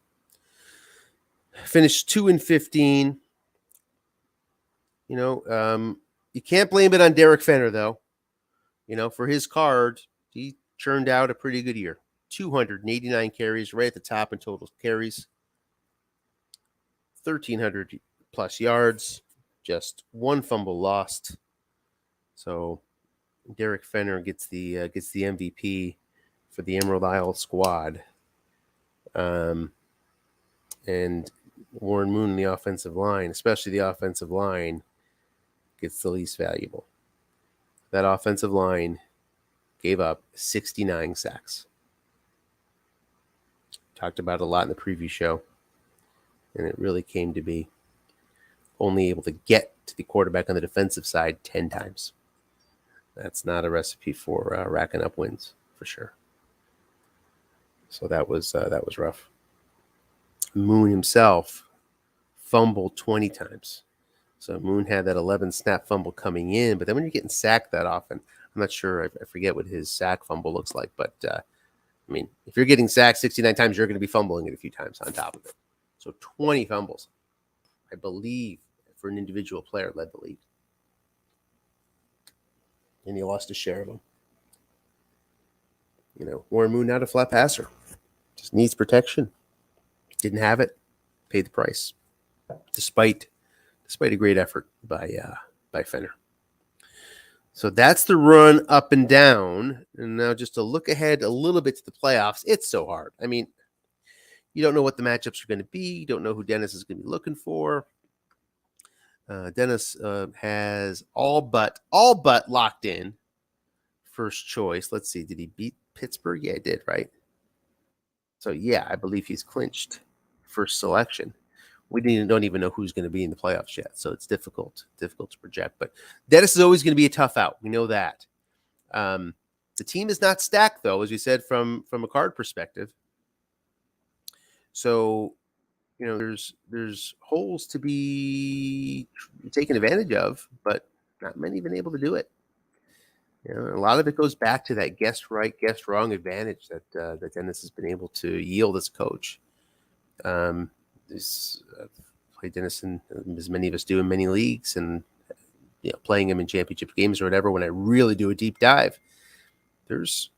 Finished 2-15. You can't blame it on Derek Fenner, though. For his card, he churned out a pretty good year. 289 carries, right at the top in total carries. 1,300 plus yards, just one fumble lost. So Derek Fenner gets the MVP for the Emerald Isle squad. And Warren Moon, the offensive line, especially the offensive line, gets the least valuable. That offensive line gave up 69 sacks. Talked about it a lot in the preview show, and it really came to be only able to get to the quarterback on the defensive side 10 times. That's not a recipe for racking up wins, for sure. So that was rough. Moon himself fumbled 20 times. So Moon had that 11-snap fumble coming in, but then when you're getting sacked that often, I'm not sure, I forget what his sack fumble looks like, but if you're getting sacked 69 times, you're going to be fumbling it a few times on top of it. So 20 fumbles, I believe, for an individual player led the league. And he lost a share of them. Warren Moon, not a flat passer. Just needs protection. Didn't have it. Paid the price. Despite a great effort by Fenner. So that's the run up and down. And now just to look ahead a little bit to the playoffs, it's so hard. You don't know what the matchups are going to be. You don't know who Dennis is going to be looking for. Dennis has all but locked in first choice. Let's see. Did he beat Pittsburgh? Yeah, he did, right? So, yeah, I believe he's clinched first selection. We don't even know who's going to be in the playoffs yet, so it's difficult to project. But Dennis is always going to be a tough out. We know that. The team is not stacked, though, as we said, from a card perspective. So, there's holes to be taken advantage of, but not many been able to do it. A lot of it goes back to that guess right, guess wrong advantage that Dennis has been able to yield as a coach. Played Dennis, as many of us do, in many leagues, and playing him in championship games or whatever, when I really do a deep dive, there's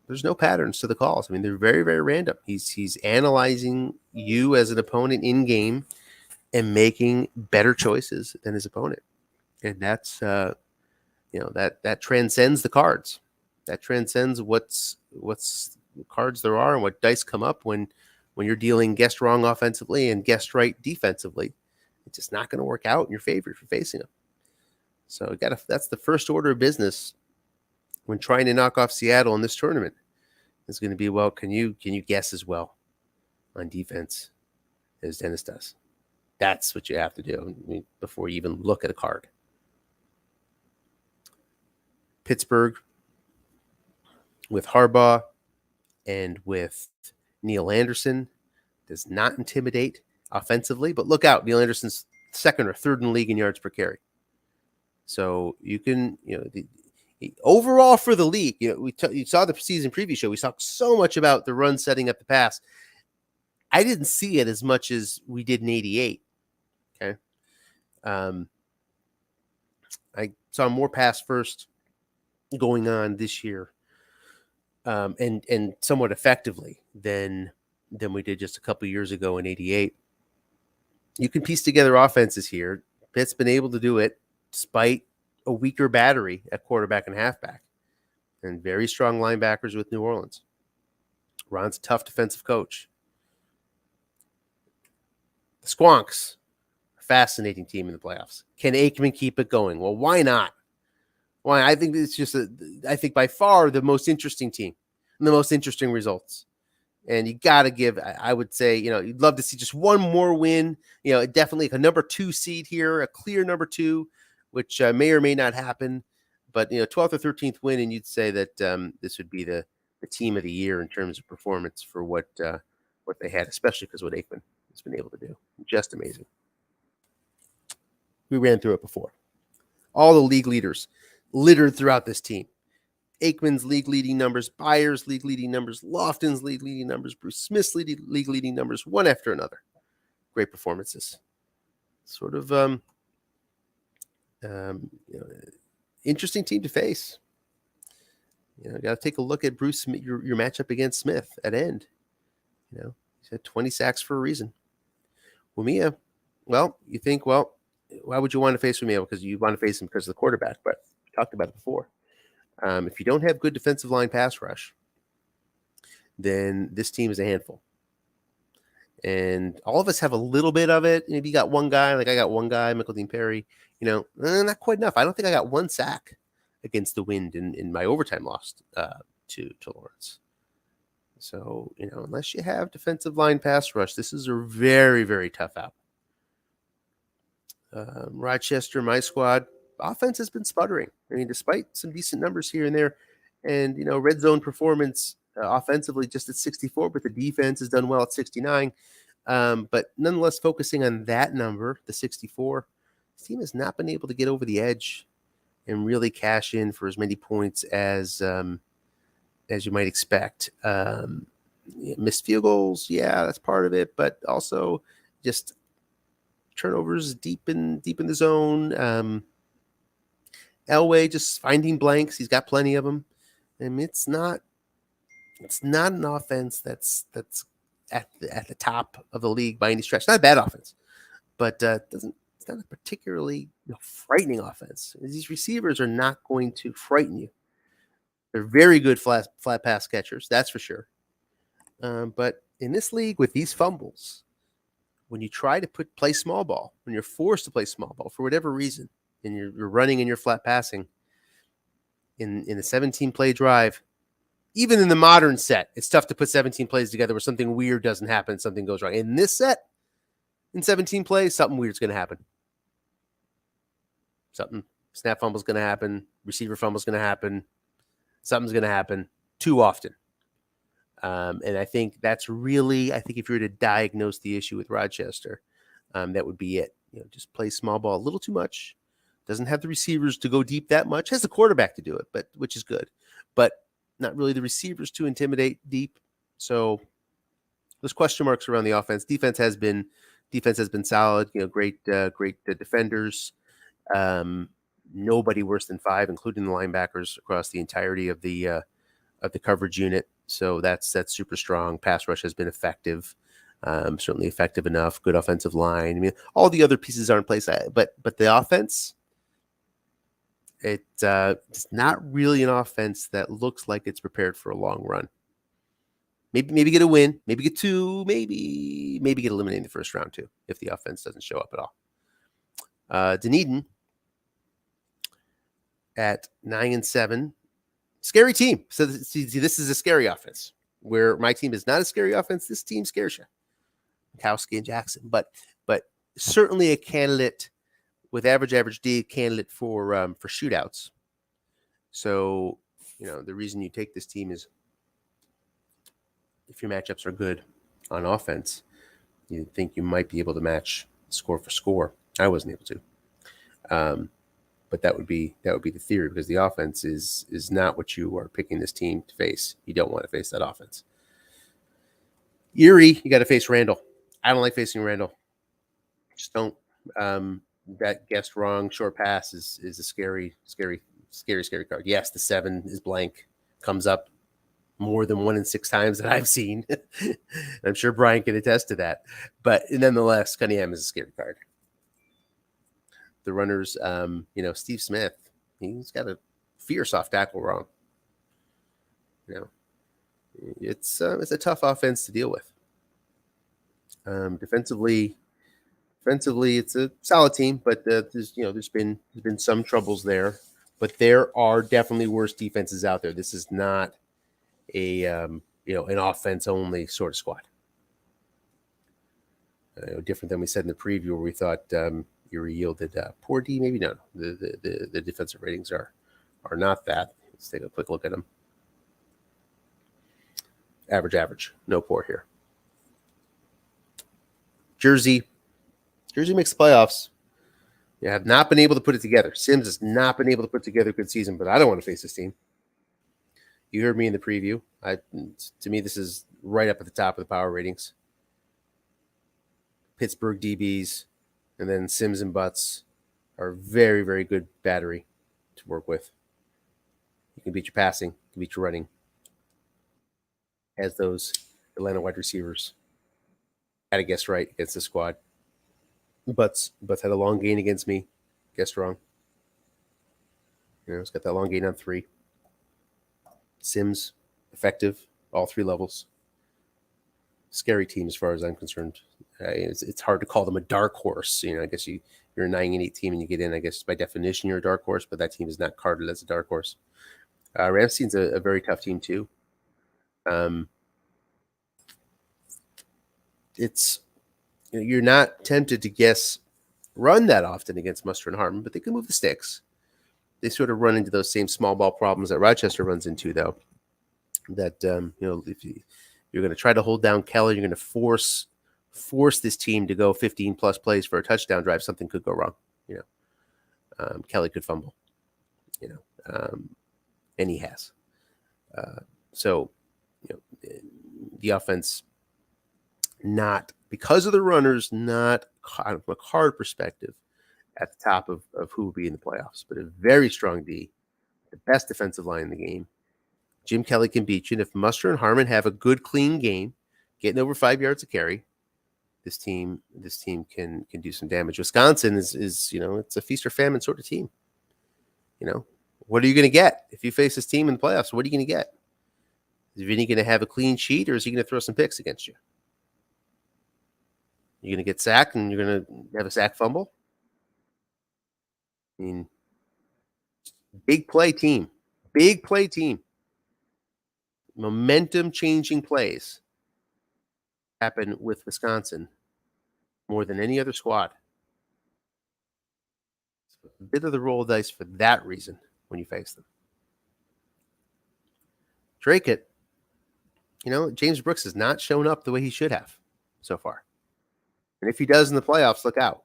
no patterns to the calls. I mean, they're very, very random. He's analyzing you as an opponent in game and making better choices than his opponent. And that's that transcends the cards. That transcends what's cards there are and what dice come up when you're dealing guessed wrong offensively and guessed right defensively. It's just not going to work out in your favor if you're facing them. So that's the first order of business when trying to knock off Seattle in this tournament. Is going to be, well, can you guess as well on defense as Dennis does? That's what you have to do before you even look at a card. Pittsburgh with Harbaugh and with Neil Anderson does not intimidate offensively, but look out. Neil Anderson's second or third in the league in yards per carry. So you can, overall for the league, you saw the season preview show. We talked so much about the run setting up the pass. I didn't see it as much as we did in 88. Okay. I saw more pass first going on this year, and somewhat effectively than we did just a couple years ago in 88. You can piece together offenses here. Pitt's been able to do it despite a weaker battery at quarterback and halfback, and very strong linebackers with New Orleans. Ron's a tough defensive coach. The Squonks, a fascinating team in the playoffs. Can Aikman keep it going? Well, why not? Why? I think it's just I think by far the most interesting team and the most interesting results. And you got to give, I would say, you'd love to see just one more win. Definitely a number 2 seed here, a clear number 2, which may or may not happen. But 12th or 13th win, and you'd say that this would be the team of the year in terms of performance for what they had, especially because what Aikman has been able to do. Just amazing. We ran through it before. All the league leaders littered throughout this team. Aikman's league leading numbers, Byers' league leading numbers, Lofton's league leading numbers, Bruce Smith's league leading numbers, one after another. Great performances. Sort of interesting team to face. Got to take a look at Bruce, your matchup against Smith at end. He's had 20 sacks for a reason. Wumia, well, you think, why would you want to face Wumia? Because you want to face him because of the quarterback, but we talked about it before. If you don't have good defensive line pass rush, then this team is a handful. And all of us have a little bit of it. Maybe you got one guy, like I got one guy, Michael Dean Perry, not quite enough. I don't think I got one sack against the Wind in my overtime loss to Lawrence. So, unless you have defensive line pass rush, this is a very, very tough out. Rochester, my squad, offense has been sputtering. I mean, despite some decent numbers here and there, and red zone performance offensively just at 64, but the defense has done well at 69. But nonetheless, focusing on that number, the 64, this team has not been able to get over the edge and really cash in for as many points as you might expect. Missed field goals, yeah, that's part of it, but also just turnovers deep in the zone. Elway just finding blanks. He's got plenty of them. And it's not an offense that's at the top of the league by any stretch. It's not a bad offense, but it's not a particularly frightening offense. These receivers are not going to frighten you. They're very good flat pass catchers, that's for sure. But in this league with these fumbles, when you try to play small ball, when you're forced to play small ball for whatever reason, and you're running and you're flat passing in a 17-play drive, even in the modern set, it's tough to put 17 plays together where something weird doesn't happen, something goes wrong. In this set, in 17 plays, something weird's going to happen. Snap fumble's going to happen, receiver fumble's going to happen, something's going to happen too often. And I think that's really, if you were to diagnose the issue with Rochester, that would be it. Just play small ball a little too much. Doesn't have the receivers to go deep that much. Has the quarterback to do it, but which is good. But not really the receivers to intimidate deep. So there's question marks around the offense. Defense has been solid. Great defenders. nobody worse than 5, including the linebackers across the entirety of the coverage unit. So that's super strong. Pass rush has been effective, certainly effective enough. Good offensive line. I mean, all the other pieces are in place, but the offense, it's not really an offense that looks like it's prepared for a long run. Maybe get a win, maybe get 2, maybe get eliminated in the first round too, if the offense doesn't show up at all. Dunedin at 9-7, scary team. So see, this is a scary offense. Where my team is not a scary offense, this team scares you. Kowski and Jackson, but certainly a candidate with average D, candidate for shootouts. So the reason you take this team is if your matchups are good on offense, you think you might be able to match score for score. I wasn't able to, but that would be the theory, because the offense is not what you are picking this team to face. You don't want to face that offense. Erie, you got to face Randall. I don't like facing Randall. Just don't. That guessed wrong short pass is a scary card. Yes, the 7 is blank. Comes up more than 1 in 6 times that I've seen. I'm sure Brian can attest to that. But nonetheless, Cunningham is a scary card. The runners, Steve Smith, he's got a fierce off tackle wrong. It's a tough offense to deal with. Defensively, it's a solid team, but there's been some troubles there. But there are definitely worse defenses out there. This is not an offense only sort of squad. Different than we said in the preview, where we thought Erie yielded poor D. Maybe no. The defensive ratings are not that. Let's take a quick look at them. Average, no poor here. Jersey makes the playoffs. You have not been able to put it together. Sims has not been able to put together a good season, but I don't want to face this team. You heard me in the preview. To me, this is right up at the top of the power ratings. Pittsburgh DBs, and then Sims and Butts are very, very good battery to work with. You can beat your passing, you can beat your running, as those Atlanta wide receivers. Had to guess right against the squad. Butts had a long gain against me. Guessed wrong. It's got that long gain on 3. Sims, effective, all 3 levels. Scary team as far as I'm concerned. It's hard to call them a dark horse. I guess you're a 9-8 team and you get in. I guess by definition you're a dark horse, but that team is not carded as a dark horse. Ramstein's a very tough team too. It's you're not tempted to run that often against Muster and Harmon, but they can move the sticks. They sort of run into those same small ball problems that Rochester runs into, though. That if you're going to try to hold down Kelly, you're going to force this team to go 15 plus plays for a touchdown drive. Something could go wrong. Kelly could fumble. And he has. So the offense, not because of the runners, not from a card perspective at the top of who will be in the playoffs, but a very strong D, the best defensive line in the game. Jim Kelly can beat you. And if Muster and Harmon have a good, clean game, getting over 5 yards of carry, this team can do some damage. Wisconsin is it's a feast or famine sort of team. What are you going to get if you face this team in the playoffs? What are you going to get? Is Vinny going to have a clean sheet, or is he going to throw some picks against you? You're going to get sacked, and you're going to have a sack fumble? I mean, big play team. Momentum-changing plays happen with Wisconsin more than any other squad. It's a bit of the roll of dice for that reason when you face them. Drake, James Brooks has not shown up the way he should have so far. And if he does in the playoffs, look out.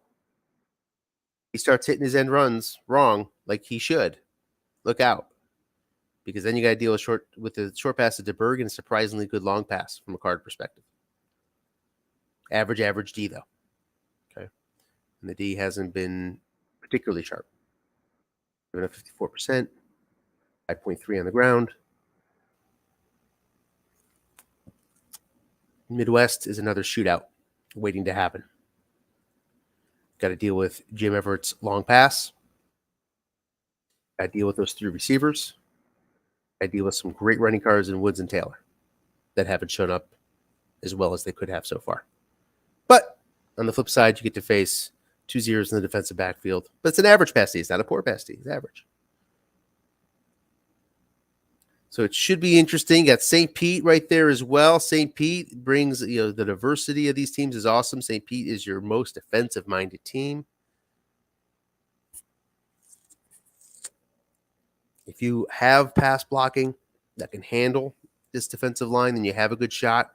He starts hitting his end runs wrong like he should. Look out. Because then you got to deal with the short pass to DeBerg and a surprisingly good long pass from a card perspective. Average D, though. Okay. And the D hasn't been particularly sharp. 54%, 5.3 on the ground. Midwest is another shootout waiting to happen. Got to deal with Jim Everett's long pass. Got to deal with those 3 receivers. Got to deal with some great running cards in Woods and Taylor that haven't shown up as well as they could have so far. But on the flip side, you get to face 2 zeros in the defensive backfield. But it's an average pass D. It's not a poor pass D. It's average. So it should be interesting. Got St. Pete right there as well. St. Pete brings, the diversity of these teams is awesome. St. Pete is your most defensive-minded team. If you have pass blocking that can handle this defensive line, then you have a good shot.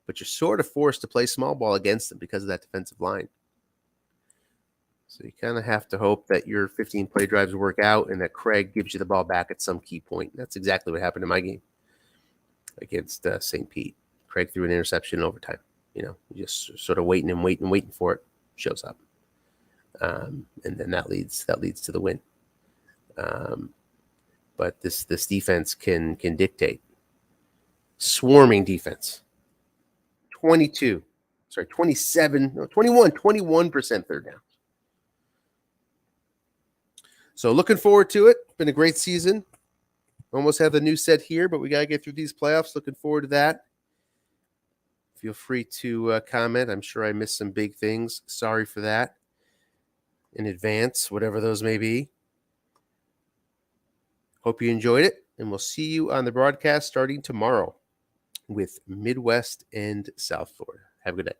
But you're sort of forced to play small ball against them because of that defensive line. So you kind of have to hope that your 15 play drives work out and that Craig gives you the ball back at some key point. That's exactly what happened in my game against St. Pete. Craig threw an interception in overtime. Just sort of waiting for it. Shows up, and then that leads to the win. But this defense can dictate. Swarming defense. 21% third down. So looking forward to it. Been a great season. Almost have the new set here, but we got to get through these playoffs. Looking forward to that. Feel free to comment. I'm sure I missed some big things. Sorry for that in advance, whatever those may be. Hope you enjoyed it, and we'll see you on the broadcast starting tomorrow with Midwest and South Florida. Have a good night.